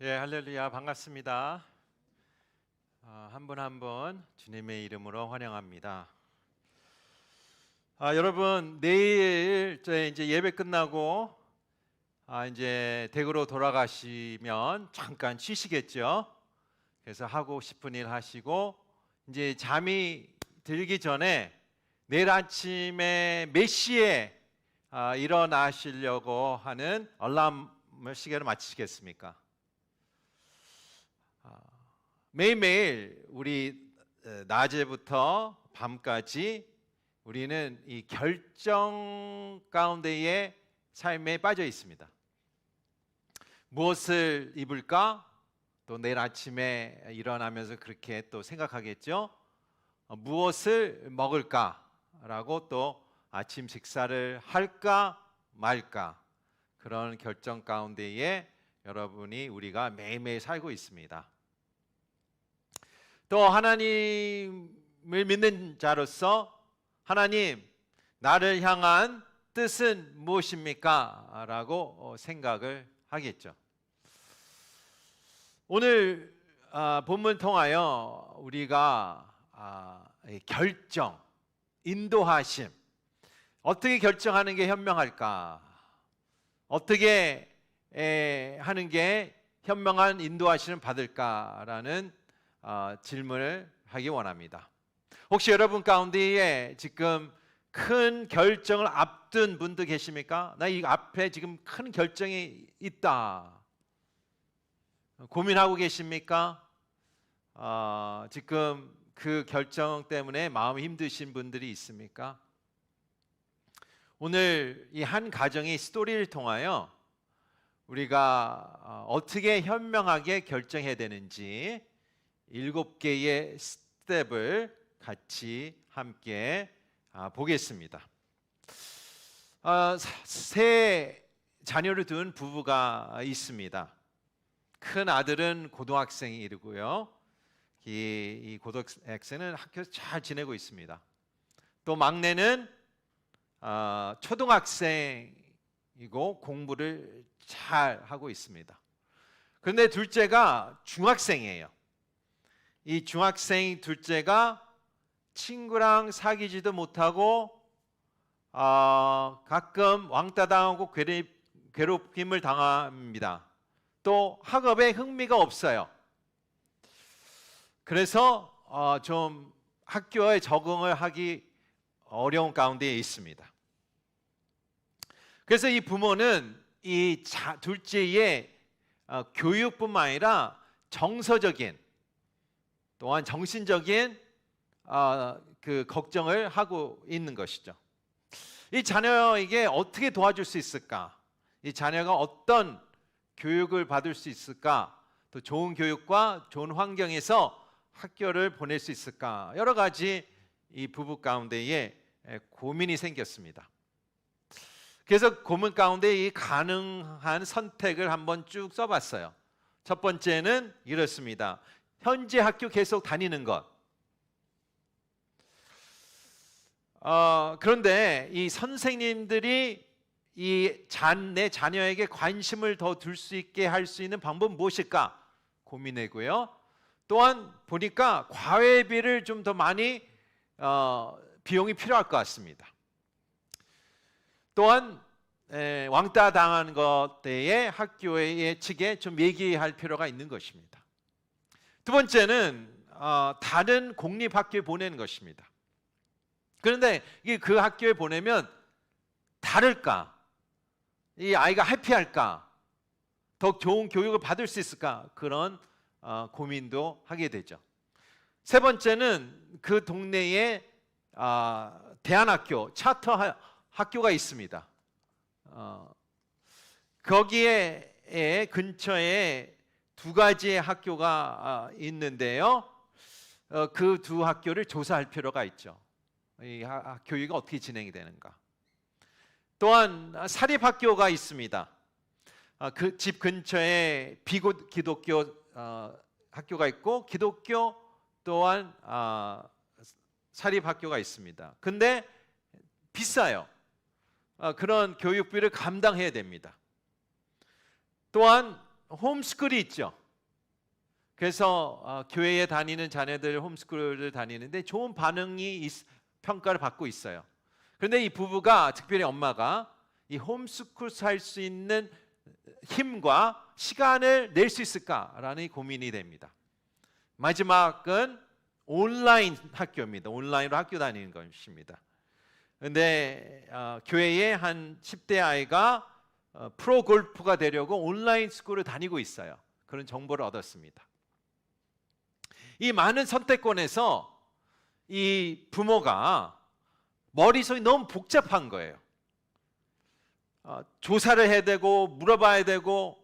예, 할렐루야, 반갑습니다. 한 분 한 분 주님의 이름으로 환영합니다. 여러분, 내일 이제 예배 끝나고 이제 댁으로 돌아가시면 잠깐 쉬시겠죠? 그래서 하고 싶은 일 하시고 이제 잠이 들기 전에 내일 아침에 몇 시에 일어나시려고 하는 알람 시계를 맞추시겠습니까? 매일매일 우리 낮에부터 밤까지 우리는 이 결정 가운데의 삶에 빠져 있습니다. 무엇을 입을까? 또 내일 아침에 일어나면서 그렇게 또 생각하겠죠. 무엇을 먹을까라고 또 아침 식사를 할까 말까, 그런 결정 가운데에 우리가 매일매일 살고 있습니다. 또 하나님을 믿는 자로서 하나님, 나를 향한 뜻은 무엇입니까? 라고 생각을 하겠죠. 오늘 본문 통하여 우리가 결정, 인도하심, 어떻게 결정하는 게 현명할까? 어떻게 하는 게 현명한 인도하심을 받을까라는 질문을 하기 원합니다. 혹시 여러분 가운데에 지금 큰 결정을 앞둔 분도 계십니까? 나 이 앞에 지금 큰 결정이 있다, 고민하고 계십니까? 지금 그 결정 때문에 마음이 힘드신 분들이 있습니까? 오늘 이 한 가정의 스토리를 통하여 우리가 어떻게 현명하게 결정해야 되는지 7개의 스텝을 같이 함께 보겠습니다. 세 자녀를 둔 부부가 있습니다. 큰 아들은 고등학생이 이르고요. 이 고등학생은 학교에서 잘 지내고 있습니다. 또 막내는 초등학생이고 공부를 잘 하고 있습니다. 그런데 둘째가 중학생이에요. 이 중학생 둘째가 친구랑 사귀지도 못하고 가끔 왕따 당하고 괴롭힘을 당합니다. 또 학업에 흥미가 없어요. 그래서 좀 학교에 적응을 하기 어려운 가운데 있습니다. 그래서 이 부모는 이 둘째의 교육뿐만 아니라 정서적인, 또한 정신적인 그 걱정을 하고 있는 것이죠. 이 자녀에게 어떻게 도와줄 수 있을까? 이 자녀가 어떤 교육을 받을 수 있을까? 또 좋은 교육과 좋은 환경에서 학교를 보낼 수 있을까? 여러 가지 이 부부 가운데에 고민이 생겼습니다. 그래서 고민 가운데 이 가능한 선택을 한번 쭉 써봤어요. 첫 번째는 이렇습니다. 현재 학교 계속 다니는 것. 그런데 이 선생님들이 내 자녀에게 관심을 더 둘 수 있게 할 수 있는 방법은 무엇일까 고민하고요. 또한 보니까 과외비를 좀 더 많이 비용이 필요할 것 같습니다. 또한 왕따 당한 것 때에 학교의 측에 좀 얘기할 필요가 있는 것입니다. 두 번째는 다른 공립학교에 보내는 것입니다. 그런데 그 학교에 보내면 다를까? 이 아이가 해피할까? 더 좋은 교육을 받을 수 있을까? 그런 고민도 하게 되죠. 세 번째는 그 동네에 대안학교, 차터 학교가 있습니다. 거기에 근처에 두 가지의 학교가 있는데요. 그 두 학교를 조사할 필요가 있죠. 이 교육이 어떻게 진행이 되는가. 또한 사립학교가 있습니다. 그 집 근처에 기독교 학교가 있고 기독교 또한 사립학교가 있습니다. 근데 비싸요. 그런 교육비를 감당해야 됩니다. 또한 홈스쿨이 있죠. 그래서 교회에 다니는 자녀들 홈스쿨을 다니는데 좋은 평가를 받고 있어요. 그런데 이 부부가, 특별히 엄마가 이 홈스쿨 살 수 있는 힘과 시간을 낼 수 있을까라는 고민이 됩니다. 마지막은 온라인 학교입니다. 온라인으로 학교 다니는 것입니다. 그런데 교회에 한 10대 아이가 프로 골프가 되려고 온라인 스쿨을 다니고 있어요. 그런 정보를 얻었습니다. 이 많은 선택권에서 이 부모가 머릿속이 너무 복잡한 거예요. 조사를 해야 되고 물어봐야 되고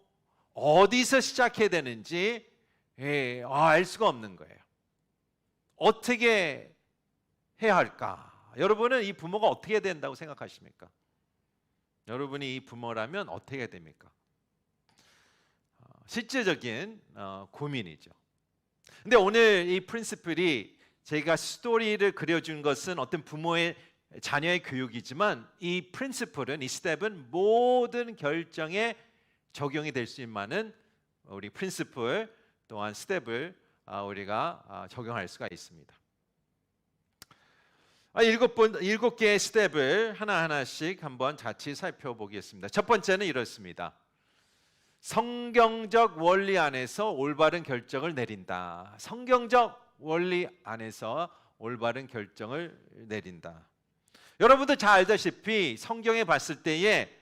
어디서 시작해야 되는지 알 수가 없는 거예요. 어떻게 해야 할까? 여러분은 이 부모가 어떻게 해야 된다고 생각하십니까? 여러분이 이 부모라면 어떻게 해야 됩니까? 실제적인 고민이죠. 근데 오늘 이 프린시플이 제가 스토리를 그려준 것은 어떤 부모의 자녀의 교육이지만 이 프린시플은, 이 스텝은 모든 결정에 적용이 될 수 있는 많은 우리 프린시플 또한 스텝을 우리가 적용할 수가 있습니다. 7개의 스텝을 하나하나씩 한번 같이 살펴보겠습니다. 첫 번째는 이렇습니다. 성경적 원리 안에서 올바른 결정을 내린다. 성경적 원리 안에서 올바른 결정을 내린다. 여러분도 잘 알다시피 성경에 봤을 때에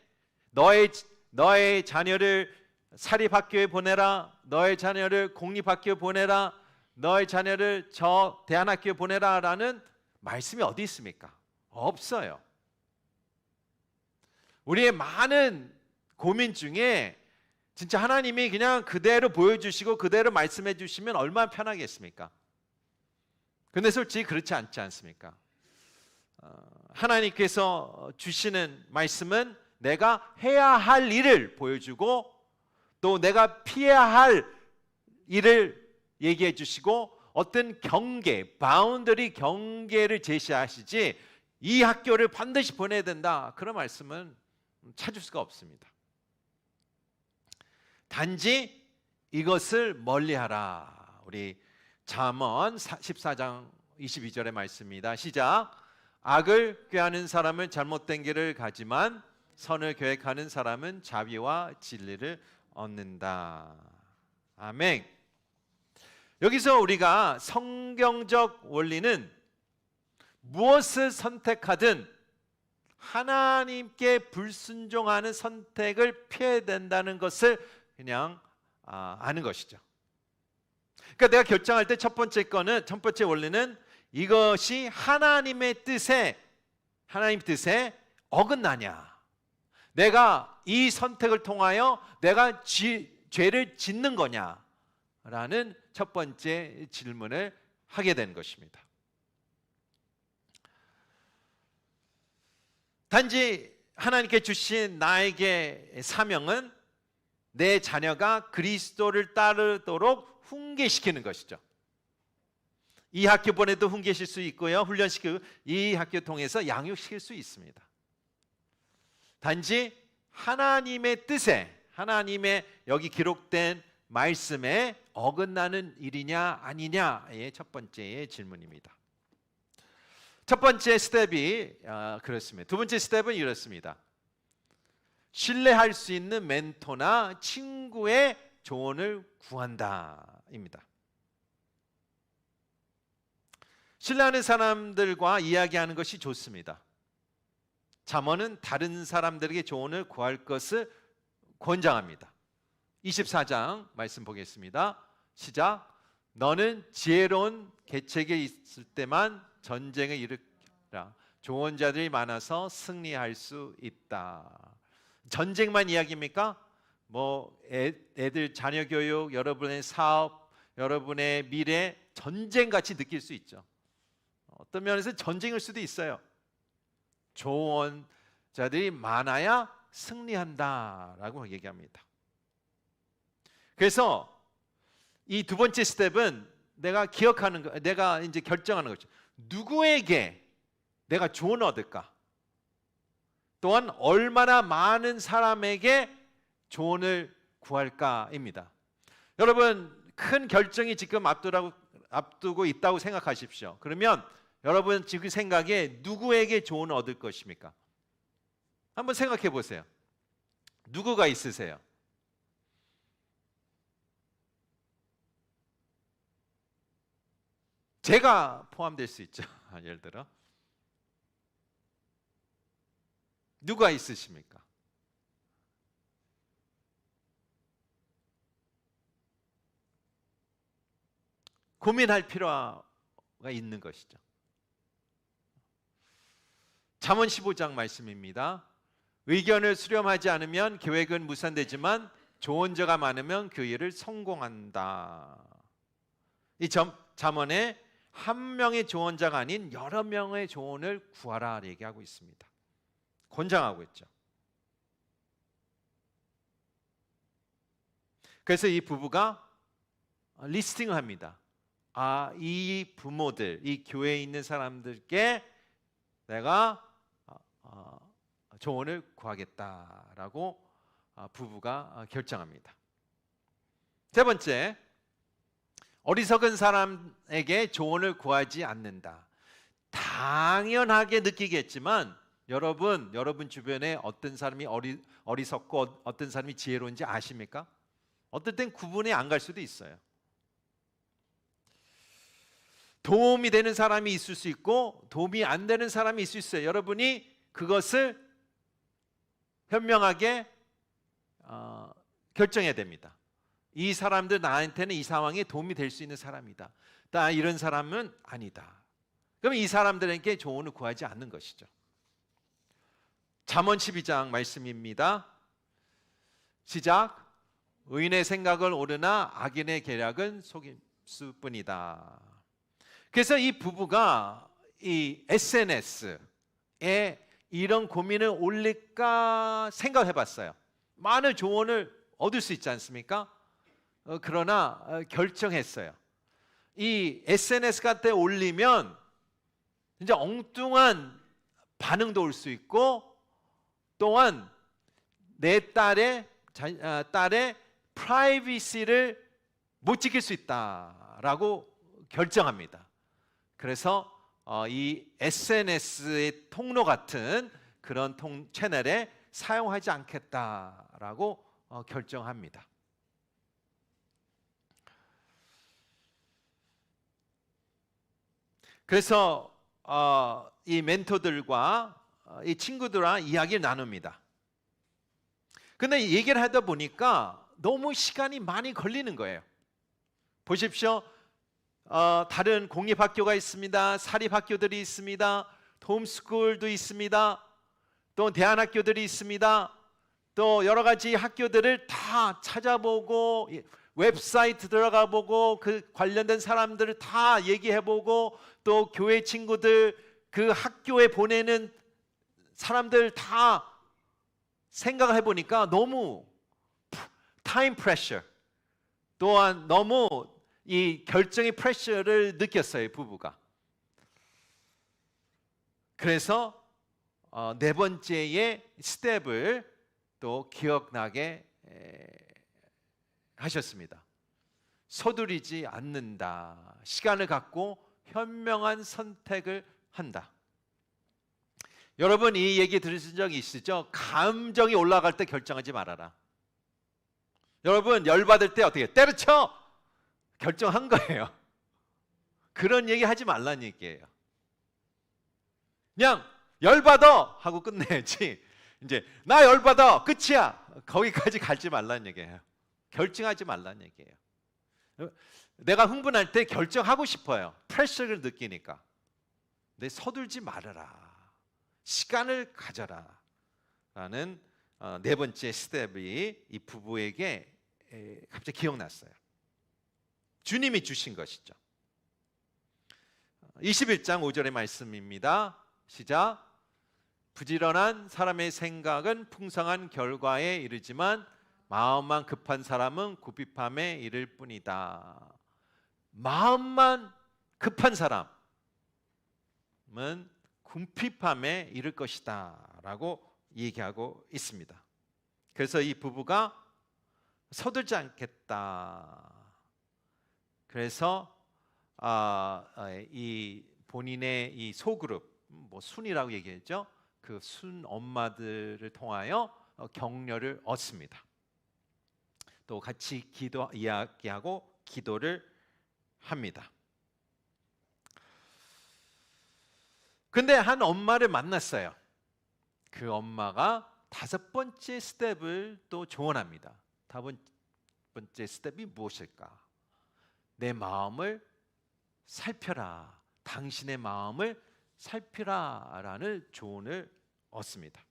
너의 자녀를 사립학교에 보내라, 너의 자녀를 공립학교에 보내라, 너의 자녀를 저 대안학교에 보내라 라는 말씀이 어디 있습니까? 없어요. 우리의 많은 고민 중에 진짜 하나님이 그냥 그대로 보여주시고 그대로 말씀해 주시면 얼마나 편하겠습니까? 근데 솔직히 그렇지 않지 않습니까? 하나님께서 주시는 말씀은 내가 해야 할 일을 보여주고 또 내가 피해야 할 일을 얘기해 주시고 어떤 경계를 제시하시지 이 학교를 반드시 보내야 된다, 그런 말씀은 찾을 수가 없습니다. 단지 이것을 멀리하라. 우리 잠언 14장 22절의 말씀입니다. 시작. 악을 꾀하는 사람은 잘못된 길을 가지만 선을 계획하는 사람은 자비와 진리를 얻는다. 아멘. 여기서 우리가 성경적 원리는 무엇을 선택하든 하나님께 불순종하는 선택을 피해야 된다는 것을 그냥 아는 것이죠. 그러니까 내가 결정할 때 첫 번째 원리는 이것이 하나님 뜻에 어긋나냐, 내가 이 선택을 통하여 내가 죄를 짓는 거냐라는 첫 번째 질문을 하게 된 것입니다. 단지 하나님께 주신 나에게 사명은 내 자녀가 그리스도를 따르도록 훈계시키는 것이죠. 이 학교 보내도 훈계실 수 있고요, 훈련시키고 이 학교 통해서 양육시킬 수 있습니다. 단지 하나님의 뜻에, 하나님의 여기 기록된 말씀에 어긋나는 일이냐 아니냐의 첫 번째의 질문입니다. 첫 번째 스텝이 그렇습니다. 두 번째 스텝은 이렇습니다. 신뢰할 수 있는 멘토나 친구의 조언을 구한다입니다. 신뢰하는 사람들과 이야기하는 것이 좋습니다. 잠언은 다른 사람들에게 조언을 구할 것을 권장합니다. 24장 말씀 보겠습니다. 시작. 너는 지혜로운 계책에 있을 때만 전쟁을 일으키라. 조언자들이 많아서 승리할 수 있다. 전쟁만 이야기입니까? 애들 자녀 교육, 여러분의 사업, 여러분의 미래, 전쟁같이 느낄 수 있죠. 어떤 면에서 전쟁일 수도 있어요. 조언자들이 많아야 승리한다라고 얘기합니다. 그래서 이 두 번째 스텝은 내가 이제 결정하는 거죠. 누구에게 내가 조언을 얻을까? 또한 얼마나 많은 사람에게 조언을 구할까입니다. 여러분, 큰 결정이 지금 앞두고 있다고 생각하십시오. 그러면 여러분 지금 생각에 누구에게 조언을 얻을 것입니까? 한번 생각해 보세요. 누구가 있으세요? 제가 포함될 수 있죠. 예를 들어 누가 있으십니까? 고민할 필요가 있는 것이죠. 잠언 15장 말씀입니다. 의견을 수렴하지 않으면 계획은 무산되지만 좋은 자가 많으면 그 일을 성공한다. 이 잠언에 한 명의 조언자가 아닌 여러 명의 조언을 구하라 얘기하고 있습니다. 권장하고 있죠. 그래서 이 부부가 리스팅을 합니다. 이 부모들, 이 교회에 있는 사람들께 내가 조언을 구하겠다라고 부부가 결정합니다. 세 번째, 어리석은 사람에게 조언을 구하지 않는다. 당연하게 느끼겠지만 여러분 주변에 어떤 사람이 어리석고 어떤 사람이 지혜로운지 아십니까? 어떨 땐 구분이 안 갈 수도 있어요. 도움이 되는 사람이 있을 수 있고 도움이 안 되는 사람이 있을 수 있어요. 여러분이 그것을 현명하게 결정해야 됩니다. 이 사람들 나한테는 이 상황에 도움이 될 수 있는 사람이다. 나 이런 사람은 아니다. 그럼 이 사람들에게 조언을 구하지 않는 것이죠. 잠언 12장 말씀입니다. 시작. 의인의 생각을 오르나 악인의 계략은 속임수뿐이다. 그래서 이 부부가 이 SNS에 이런 고민을 올릴까 생각해 봤어요. 많은 조언을 얻을 수 있지 않습니까? 그러나 결정했어요. 이 SNS 같은 데 올리면 이제 엉뚱한 반응도 올 수 있고 또한 내 딸의 프라이버시를 못 지킬 수 있다라고 결정합니다. 그래서 이 SNS의 통로 같은 그런 채널에 사용하지 않겠다라고 결정합니다. 그래서 이 멘토들과 이 친구들과 이야기를 나눕니다. 근데 얘기를 하다 보니까 너무 시간이 많이 걸리는 거예요. 보십시오. 다른 공립학교가 있습니다. 사립학교들이 있습니다. 홈스쿨도 있습니다. 또 대안학교들이 있습니다. 또 여러 가지 학교들을 다 찾아보고 웹사이트 들어가 보고 그 관련된 사람들을 다 얘기해 보고 또 교회 친구들 그 학교에 보내는 사람들 다 생각해 보니까 너무 타임 프레셔 또한 너무 이 결정의 프레셔를 느꼈어요, 부부가. 그래서 네 번째의 스텝을 또 기억나게 하셨습니다. 서두르지 않는다. 시간을 갖고 현명한 선택을 한다. 여러분 이 얘기 들으신 적 있으시죠? 감정이 올라갈 때 결정하지 말아라. 여러분 열받을 때 어떻게 때려쳐? 결정한 거예요. 그런 얘기 하지 말라는 얘기예요. 그냥 열받아 하고 끝내야지. 이제 나 열받아 끝이야. 거기까지 가지 말라는 얘기예요. 결정하지 말라는 얘기예요. 내가 흥분할 때 결정하고 싶어요. 프레셔를 느끼니까. 근데 서둘지 말아라. 시간을 가져라. 라는 네 번째 스텝이 이 부부에게 갑자기 기억났어요. 주님이 주신 것이죠. 21장 5절의 말씀입니다. 시작. 부지런한 사람의 생각은 풍성한 결과에 이르지만 마음만 급한 사람은 굽이함에 이를 뿐이다. 마음만 급한 사람은 궁핍함에 이를 것이다 라고 얘기하고 있습니다. 그래서 이 부부가 서둘지 않겠다. 그래서 이 본인의 이 소그룹, 뭐 순이라고 얘기했죠. 그 순 엄마들을 통하여 격려를 얻습니다. 또 같이 이야기하고 기도를 합니다. 근데 한 엄마를 만났어요. 그 엄마가 5번째 스텝을 또 조언합니다. 5번째 스텝이 무엇일까? 내 마음을 살펴라. 당신의 마음을 살피라 라는 조언을 얻습니다.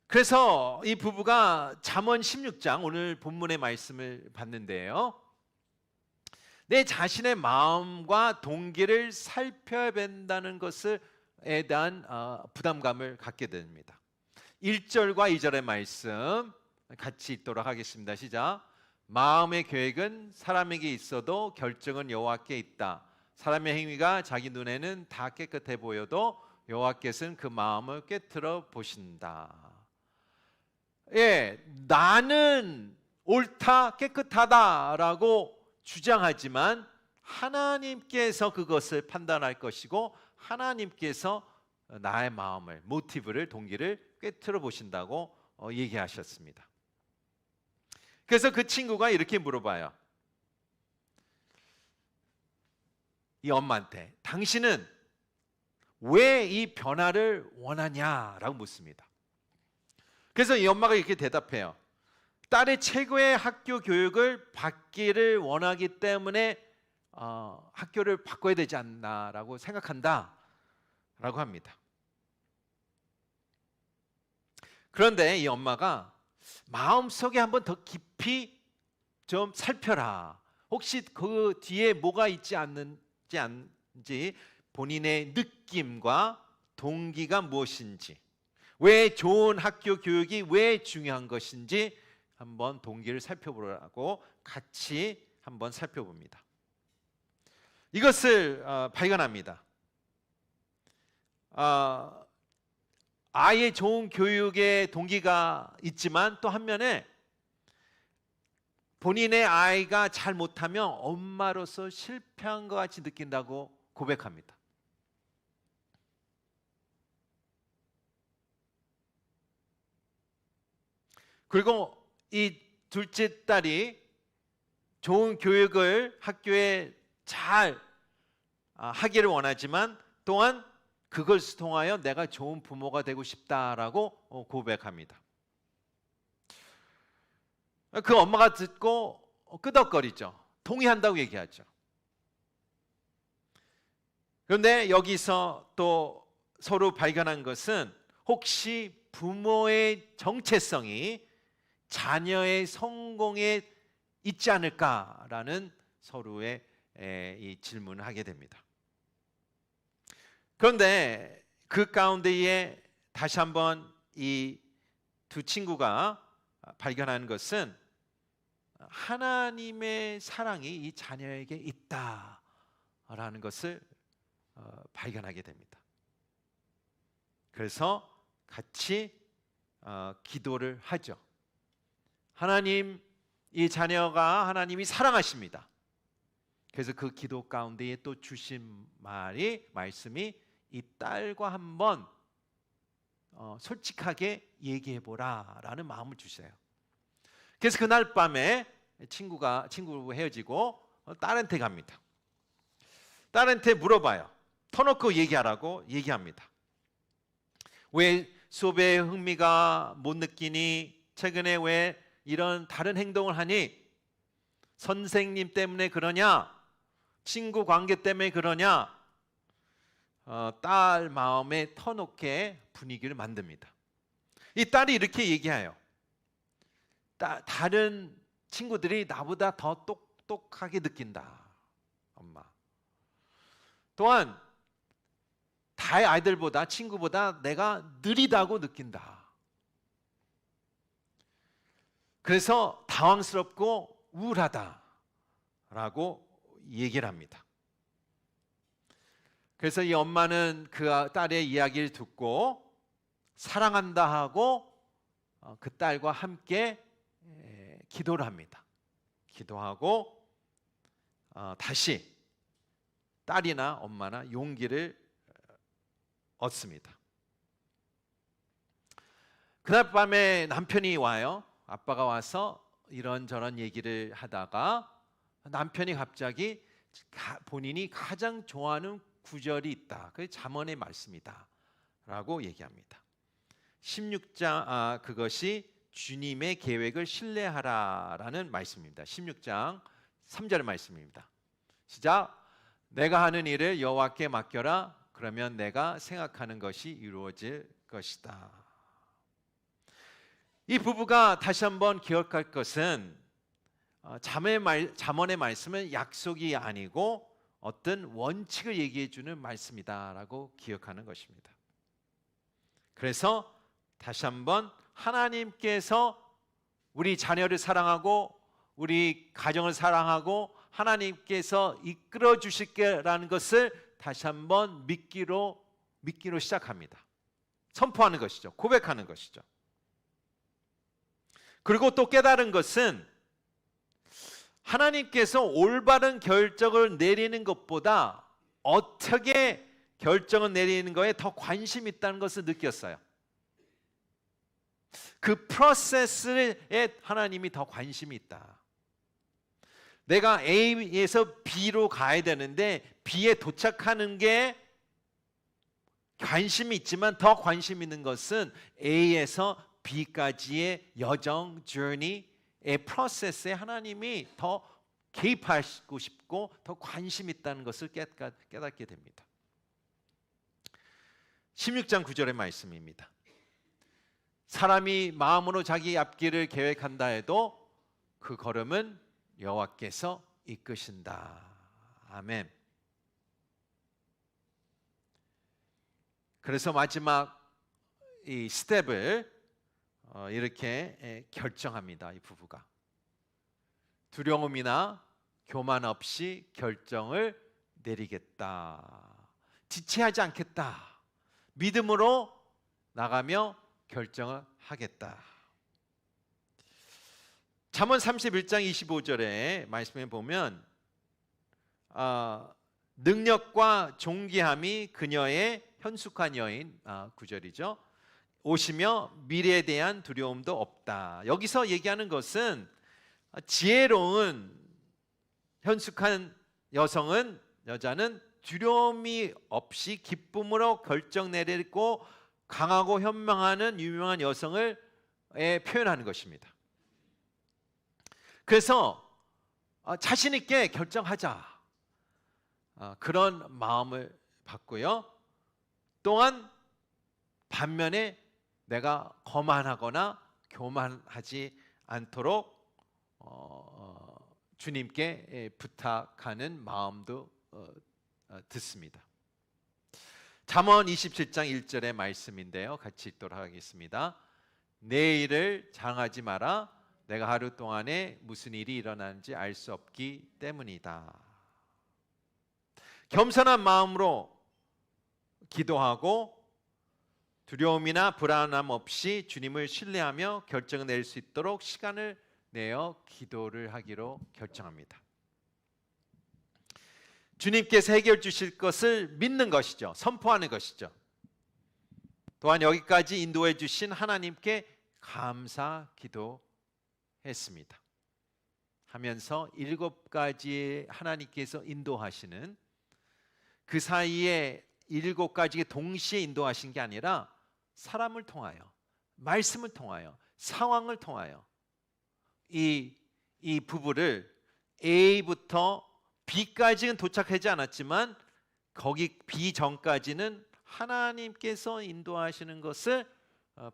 그래서 이 부부가 잠언 16장 오늘 본문의 말씀을 봤는데요. 내 자신의 마음과 동기를 살펴야 된다는 것에 대한 부담감을 갖게 됩니다. 1절과 2절의 말씀 같이 읽도록 하겠습니다. 시작. 마음의 계획은 사람에게 있어도 결정은 여호와께 있다. 사람의 행위가 자기 눈에는 다 깨끗해 보여도 여호와께서는 그 마음을 꿰뚫어 보신다. 예, 나는 옳다, 깨끗하다라고 주장하지만 하나님께서 그것을 판단할 것이고 하나님께서 나의 마음을, 모티브를, 동기를 꿰뚫어 보신다고 얘기하셨습니다. 그래서 그 친구가 이렇게 물어봐요. 이 엄마한테 당신은 왜 이 변화를 원하냐라고 묻습니다. 그래서 이 엄마가 이렇게 대답해요. 딸의 최고의 학교 교육을 받기를 원하기 때문에 학교를 바꿔야 되지 않나라고 생각한다 라고 합니다. 그런데 이 엄마가 마음속에 한번 더 깊이 좀 살펴라. 혹시 그 뒤에 뭐가 있지 않은지 본인의 느낌과 동기가 무엇인지, 왜 좋은 학교 교육이 왜 중요한 것인지 한번 동기를 살펴보라고 같이 한번 살펴봅니다. 이것을 발견합니다. 아이의 좋은 교육의 동기가 있지만 또 한면에 본인의 아이가 잘 못하면 엄마로서 실패한 것 같이 느낀다고 고백합니다. 그리고 이 둘째 딸이 좋은 교육을 학교에 잘 하기를 원하지만 또한 그것을 통하여 내가 좋은 부모가 되고 싶다라고 고백합니다. 그 엄마가 듣고 끄덕거리죠. 동의한다고 얘기하죠. 그런데 여기서 또 서로 발견한 것은 혹시 부모의 정체성이 자녀의 성공에 있지 않을까라는 서로의 이 질문을 하게 됩니다. 그런데 그 가운데에 다시 한번 이 두 친구가 발견한 것은 하나님의 사랑이 이 자녀에게 있다라는 것을 발견하게 됩니다. 그래서 같이 기도를 하죠. 하나님, 이 자녀가 하나님이 사랑하십니다. 그래서 그 기도 가운데에 또 주신 말씀이 이 딸과 한번 솔직하게 얘기해보라 라는 마음을 주세요. 그래서 그날 밤에 친구와 헤어지고 딸한테 갑니다. 딸한테 물어봐요. 터놓고 얘기하라고 얘기합니다. 왜 수업에 흥미가 못 느끼니? 최근에 왜 이런 다른 행동을 하니? 선생님 때문에 그러냐? 친구 관계 때문에 그러냐? 딸 마음에 터놓게 분위기를 만듭니다. 이 딸이 이렇게 얘기해요. 다른 친구들이 나보다 더 똑똑하게 느낀다. 엄마. 또한 다의 아이들보다, 친구보다 내가 느리다고 느낀다. 그래서 당황스럽고 우울하다라고 얘기를 합니다. 그래서 이 엄마는 그 딸의 이야기를 듣고 사랑한다 하고 그 딸과 함께 기도를 합니다. 기도하고 다시 딸이나 엄마나 용기를 얻습니다. 그날 밤에 남편이 와요. 아빠가 와서 이런저런 얘기를 하다가 남편이 갑자기 본인이 가장 좋아하는 구절이 있다. 그게 잠언의 말씀이다 라고 얘기합니다. 16장 그것이 주님의 계획을 신뢰하라라는 말씀입니다. 16장 3절 말씀입니다. 시작. 내가 하는 일을 여호와께 맡겨라. 그러면 내가 생각하는 것이 이루어질 것이다. 이 부부가 다시 한번 기억할 것은 잠언의 말씀은 약속이 아니고 어떤 원칙을 얘기해 주는 말씀이다라고 기억하는 것입니다. 그래서 다시 한번 하나님께서 우리 자녀를 사랑하고 우리 가정을 사랑하고 하나님께서 이끌어 주실 거라는 것을 다시 한번 믿기로 시작합니다. 선포하는 것이죠. 고백하는 것이죠. 그리고 또 깨달은 것은 하나님께서 올바른 결정을 내리는 것보다 어떻게 결정을 내리는 거에 더 관심이 있다는 것을 느꼈어요. 그 프로세스에 하나님이 더 관심이 있다. 내가 A에서 B로 가야 되는데 B에 도착하는 게 관심이 있지만 더 관심 있는 것은 A에서 B까지의 여정, journey의 프로세스에 하나님이 더 개입하시고 싶고 더 관심 있다는 것을 깨닫게 됩니다. 16장 9절의 말씀입니다. 사람이 마음으로 자기 앞길을 계획한다 해도 그 걸음은 여호와께서 이끄신다. 아멘. 그래서 마지막 이 스텝을 이렇게 결정합니다. 이 부부가 두려움이나 교만 없이 결정을 내리겠다. 지체하지 않겠다. 믿음으로 나가며 결정을 하겠다. 잠언 31장 25절에 말씀해 보면 능력과 존귀함이 그녀의 현숙한 여인 구절이죠. 오시며 미래에 대한 두려움도 없다. 여기서 얘기하는 것은 지혜로운 현숙한 여자는 두려움이 없이 기쁨으로 결정 내리고 강하고 현명하는 유명한 여성을 표현하는 것입니다. 그래서 자신 있게 결정하자. 그런 마음을 받고요. 또한 반면에 내가 거만하거나 교만하지 않도록 주님께 부탁하는 마음도 듣습니다. 잠언 27장 1절의 말씀인데요. 같이 읽도록 하겠습니다. 내일을 장하지 마라. 내가 하루 동안에 무슨 일이 일어나는지 알 수 없기 때문이다. 겸손한 마음으로 기도하고 두려움이나 불안함 없이 주님을 신뢰하며 결정을 낼 수 있도록 시간을 내어 기도를 하기로 결정합니다. 주님께서 해결 주실 것을 믿는 것이죠. 선포하는 것이죠. 또한 여기까지 인도해 주신 하나님께 감사 기도했습니다. 하면서 7가지의 하나님께서 인도하시는 그 사이에 7가지의 동시에 인도하신 게 아니라 사람을 통하여, 말씀을 통하여, 상황을 통하여 이 부부를 A부터 B까지는 도착하지 않았지만 거기 B 전까지는 하나님께서 인도하시는 것을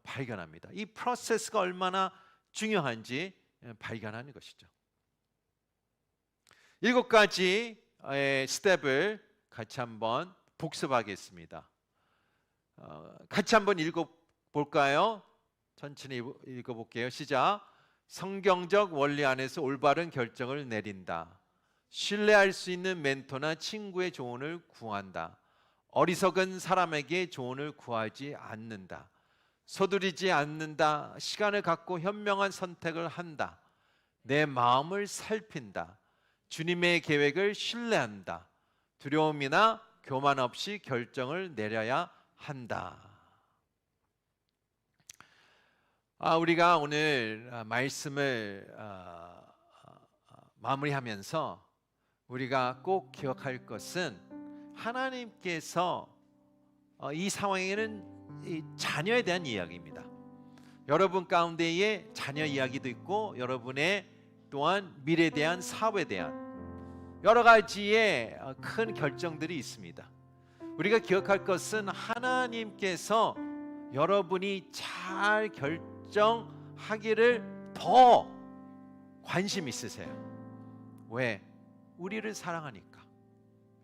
발견합니다. 이 프로세스가 얼마나 중요한지 발견하는 것이죠. 7가지의 스텝을 같이 한번 복습하겠습니다. 같이 한번 읽어볼까요? 천천히 읽어볼게요. 시작. 성경적 원리 안에서 올바른 결정을 내린다. 신뢰할 수 있는 멘토나 친구의 조언을 구한다. 어리석은 사람에게 조언을 구하지 않는다. 서두르지 않는다. 시간을 갖고 현명한 선택을 한다. 내 마음을 살핀다. 주님의 계획을 신뢰한다. 두려움이나 교만 없이 결정을 내려야 한다. 우리가 오늘 말씀을 마무리하면서 우리가 꼭 기억할 것은 하나님께서 이 상황에는 이 자녀에 대한 이야기입니다. 여러분 가운데에 자녀 이야기도 있고 여러분의 또한 미래에 대한 사업에 대한 여러 가지의 큰 결정들이 있습니다. 우리가 기억할 것은 하나님께서 여러분이 잘 결정하기를 더 관심 있으세요. 왜? 우리를 사랑하니까,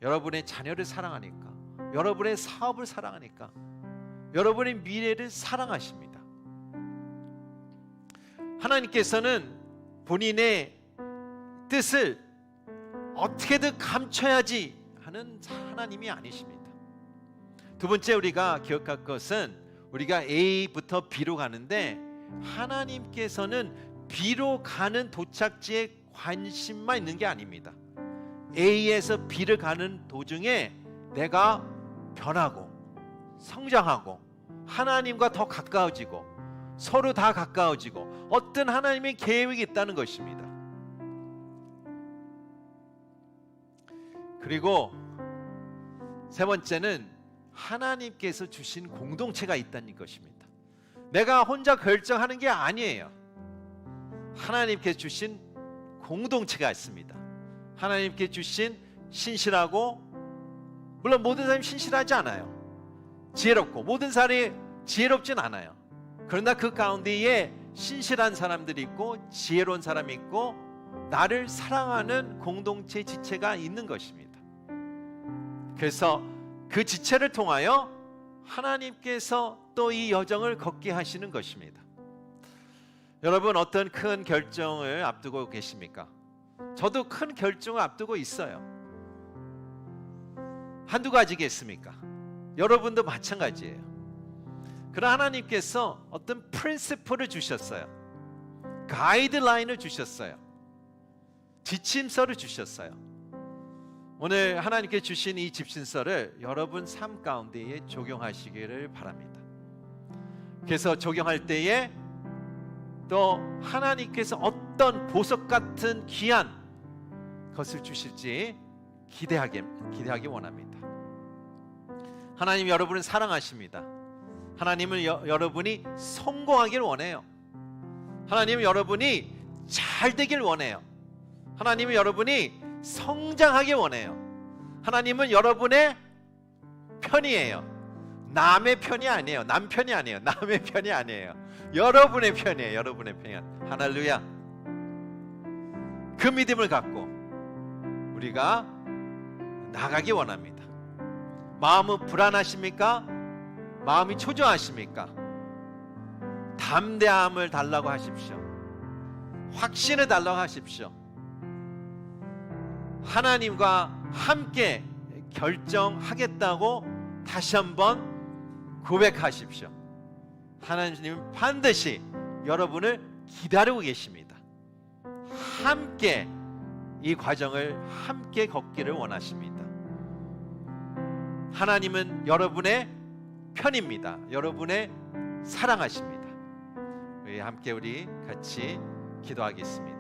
여러분의 자녀를 사랑하니까, 여러분의 사업을 사랑하니까, 여러분의 미래를 사랑하십니다. 하나님께서는 본인의 뜻을 어떻게든 감춰야지 하는 하나님이 아니십니다. 두 번째 우리가 기억할 것은 우리가 A부터 B로 가는데 하나님께서는 B로 가는 도착지에 관심만 있는 게 아닙니다. A에서 B를 가는 도중에 내가 변하고 성장하고 하나님과 더 가까워지고 서로 다 가까워지고 어떤 하나님의 계획이 있다는 것입니다. 그리고 세 번째는 하나님께서 주신 공동체가 있다는 것입니다. 내가 혼자 결정하는 게 아니에요. 하나님께서 주신 공동체가 있습니다. 하나님께 주신 신실하고, 물론 모든 사람이 신실하지 않아요. 지혜롭고 모든 사람이 지혜롭진 않아요. 그러나 그 가운데에 신실한 사람들이 있고 지혜로운 사람이 있고 나를 사랑하는 공동체 지체가 있는 것입니다. 그래서 그 지체를 통하여 하나님께서 또 이 여정을 걷게 하시는 것입니다. 여러분 어떤 큰 결정을 앞두고 계십니까? 저도 큰 결정을 앞두고 있어요. 한두 가지겠습니까? 여러분도 마찬가지예요. 그러나 하나님께서 어떤 프린시플을 주셨어요. 가이드라인을 주셨어요. 지침서를 주셨어요. 오늘 하나님께 주신 이 지침서를 여러분 삶 가운데에 적용하시기를 바랍니다. 그래서 적용할 때에 또 하나님께서 어떤 보석 같은 귀한 것을 주실지 기대하기 원합니다. 하나님 여러분을 사랑하십니다. 하나님은 여러분이 성공하길 원해요. 하나님은 여러분이 잘 되길 원해요. 하나님은 여러분이 성장하길 원해요. 하나님은 여러분의 편이에요. 남의 편이 아니에요. 남편이 아니에요. 남의 편이 아니에요. 여러분의 편이에요. 여러분의 편. 할렐루야. 그 믿음을 갖고 우리가 나가기 원합니다. 마음은 불안하십니까? 마음이 초조하십니까? 담대함을 달라고 하십시오. 확신을 달라고 하십시오. 하나님과 함께 결정하겠다고 다시 한번 고백하십시오. 하나님은 반드시 여러분을 기다리고 계십니다. 함께 이 과정을 함께 걷기를 원하십니다. 하나님은 여러분의 편입니다. 여러분의 사랑하십니다. 함께 우리 같이 기도하겠습니다.